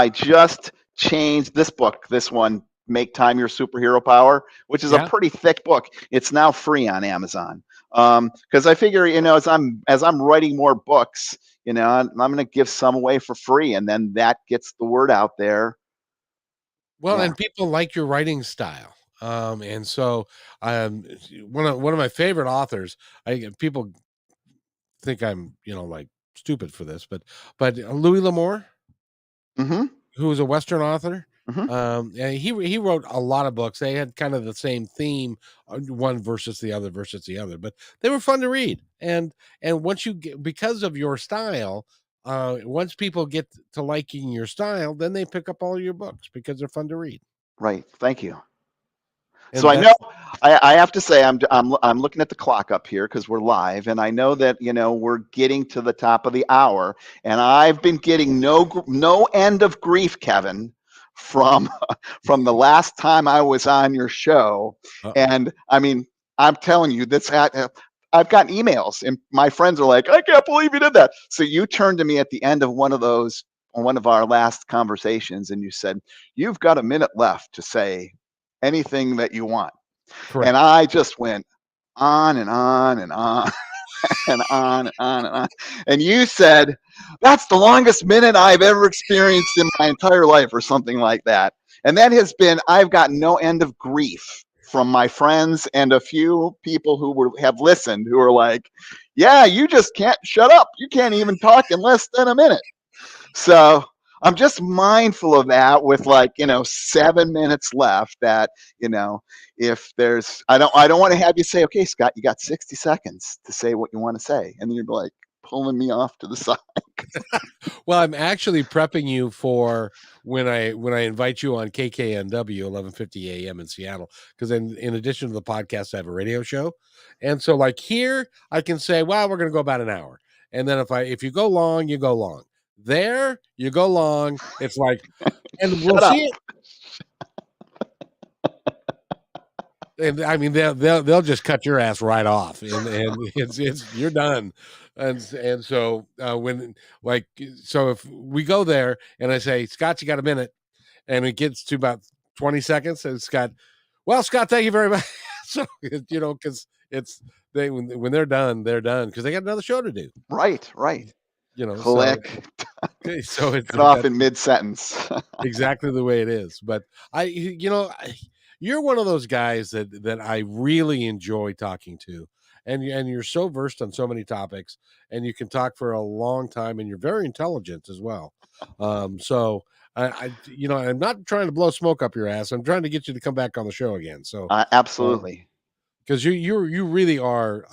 just changed this book, this one, Make Time Your Superhero Power, which is a Yeah. pretty thick book. It's now free on Amazon. Because I figure, as I'm writing more books, I'm going to give some away for free, and then that gets the word out there. Well, Yeah. and people like your writing style. And so one of my favorite authors, people think I'm, like stupid for this, but Louis L'Amour, Mm-hmm. who was a Western author, Mm-hmm. and he wrote a lot of books. They had kind of the same theme, one versus the other, but they were fun to read. And once you get, because of your style, once people get to liking your style, then they pick up all your books because they're fun to read. Right. Thank you. So And I know that's I have to say I'm looking at the clock up here because we're live, and I know that we're getting to the top of the hour, and I've been getting no end of grief, Kevin, from from the last time I was on your show, uh-oh. and I mean I'm telling you I've gotten emails, and my friends are like, I can't believe you did that. So you turned to me at the end of one of our last conversations, and you said, you've got a minute left to say anything that you want. And Correct. I just went on and on and on and on and on and on. And you said, that's the longest minute I've ever experienced in my entire life, or something like that. And that has been, I've gotten no end of grief from my friends and a few people who have listened, who are like, yeah, you just can't shut up. You can't even talk in less than a minute. So I'm just mindful of that with 7 minutes left, that, if there's, I don't want to have you say, okay, Scott, you got 60 seconds to say what you want to say. And then you're like pulling me off to the side. Well, I'm actually prepping you for when I invite you on KKNW 11:50 a.m. in Seattle, because in addition to the podcast, I have a radio show, and so like here I can say, well, we're going to go about an hour, and then if you go long, you go long. There you go long. It's like, and we'll Shut see up. it. And I mean, they'll just cut your ass right off, and it's you're done. And so when like so if we go there and I say, Scott, you got a minute, and it gets to about 20 seconds, and Scott, well, Scott, thank you very much. So because it's when they're done because they got another show to do. Right, right. So Click. so it's Cut off that's in mid sentence. exactly the way it is. But you're one of those guys that I really enjoy talking to, and you're so versed on so many topics, and you can talk for a long time, and you're very intelligent as well. So I'm not trying to blow smoke up your ass. I'm trying to get you to come back on the show again. So Absolutely. because you really are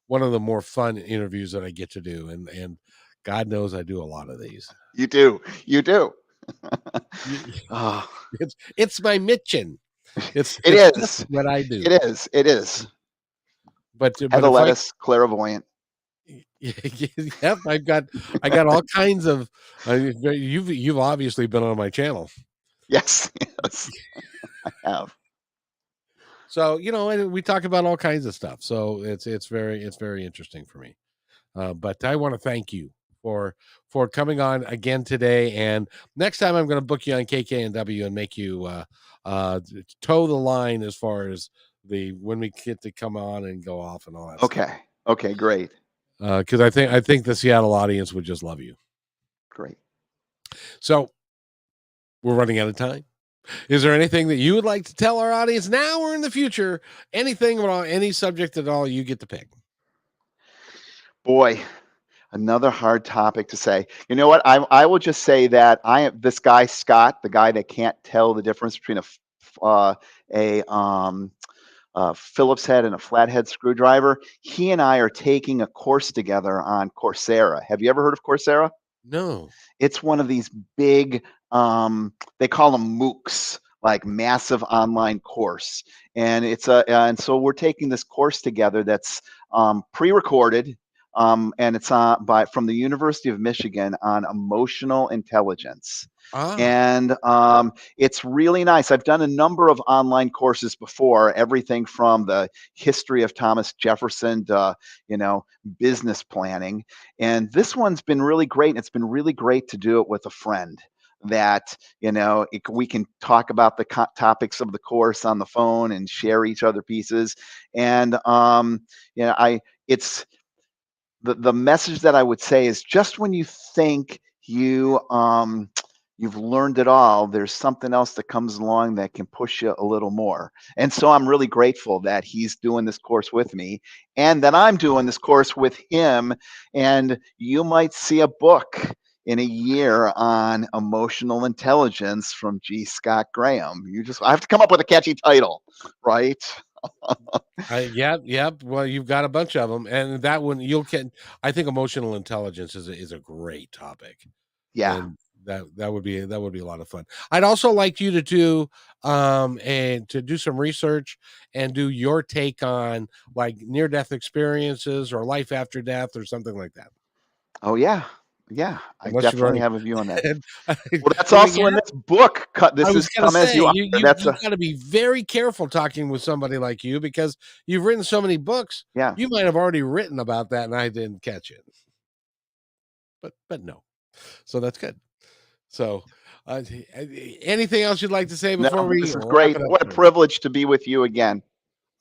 one of the more fun interviews that I get to do, and God knows I do a lot of these. You do. You do. You- Oh, it's my mission. it It's just is. what I do. It is. It is. But Head of if I lettuce, clairvoyant. yep, I got all kinds of you've obviously been on my channel. Yes. Yes. I have. So, and we talk about all kinds of stuff. So it's very interesting for me. But I want to thank you for coming on again today. And next time I'm going to book you on KKNW and make you toe the line as far as when we get to come on and go off and all that stuff. Okay, great. Because I think the Seattle audience would just love you. Great. So we're running out of time. Is there anything that you would like to tell our audience now or in the future? Anything about any subject at all, you get to pick. Boy, another hard topic to say. You know what? I will just say that I am this guy Scott, the guy that can't tell the difference between a Phillips head and a flathead screwdriver. He and I are taking a course together on Coursera. Have you ever heard of Coursera? No. It's one of these big, they call them MOOCs, like massive online course. And and so we're taking this course together that's pre-recorded, and it's from the University of Michigan on emotional intelligence. And it's really nice. I've done a number of online courses before, everything from the history of Thomas Jefferson to, business planning. And this one's been really great. And it's been really great to do it with a friend that, we can talk about the topics of the course on the phone and share each other pieces. And, it's the message that I would say is just when you think you've learned it all, there's something else that comes along that can push you a little more. And so I'm really grateful that he's doing this course with me and that I'm doing this course with him. And you might see a book in a year on emotional intelligence from G. Scott Graham. I have to come up with a catchy title, right? Yeah. Well, you've got a bunch of them, and that one I think emotional intelligence is a great topic. Yeah. And that would be a lot of fun. I'd also like you to do some research and do your take on like near-death experiences or life after death or something like that. Oh yeah. I definitely have a view on that. Well, that's also in this book. This is Come As You Are. You've got to be very careful talking with somebody like you because you've written so many books. Yeah. You might have already written about that and I didn't catch it. But no. So that's good. So anything else you'd like to say before we? This is great. What a privilege to be with you again.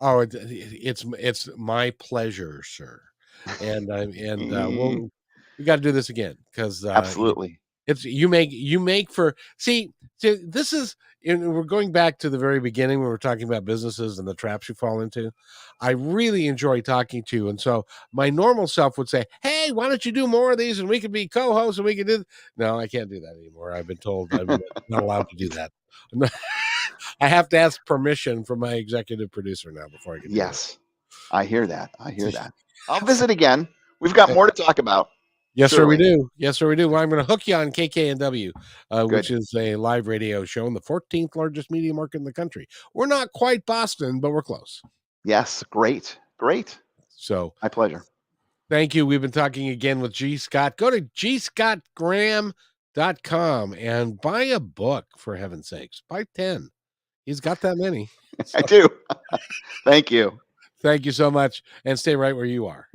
Oh, it's my pleasure, sir. And we got to do this again because absolutely, it's you make for this is. We're going back to the very beginning when we're talking about businesses and the traps you fall into. I really enjoy talking to you. And so my normal self would say, hey, why don't you do more of these and we could be co-hosts and we can do. No, I can't do that anymore. I've been told I'm not allowed to do that. I have to ask permission from my executive producer now before I can do Yes, that. I hear that. I'll visit again. We've got more to talk about. Yes, surely. Sir, we do. Well, I'm going to hook you on KKNW, which is a live radio show in the 14th largest media market in the country. We're not quite Boston, but we're close. Yes, great. So, my pleasure. Thank you. We've been talking again with G. Scott. Go to gscottgraham.com and buy a book, for heaven's sakes. Buy 10. He's got that many. So. I do. Thank you. Thank you so much, and stay right where you are.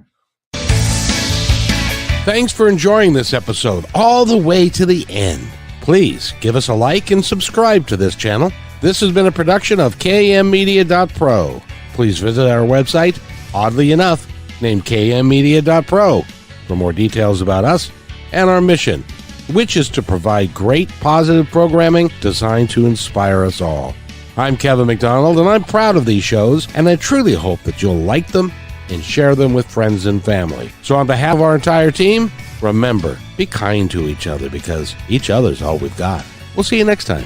Thanks for enjoying this episode all the way to the end. Please give us a like and subscribe to this channel. This has been a production of kmmedia.pro. Please visit our website, oddly enough, named kmmedia.pro, for more details about us and our mission, which is to provide great positive programming designed to inspire us all. I'm Kevin McDonald, and I'm proud of these shows, and I truly hope that you'll like them and share them with friends and family. So on behalf of our entire team, remember, be kind to each other because each other's all we've got. We'll see you next time.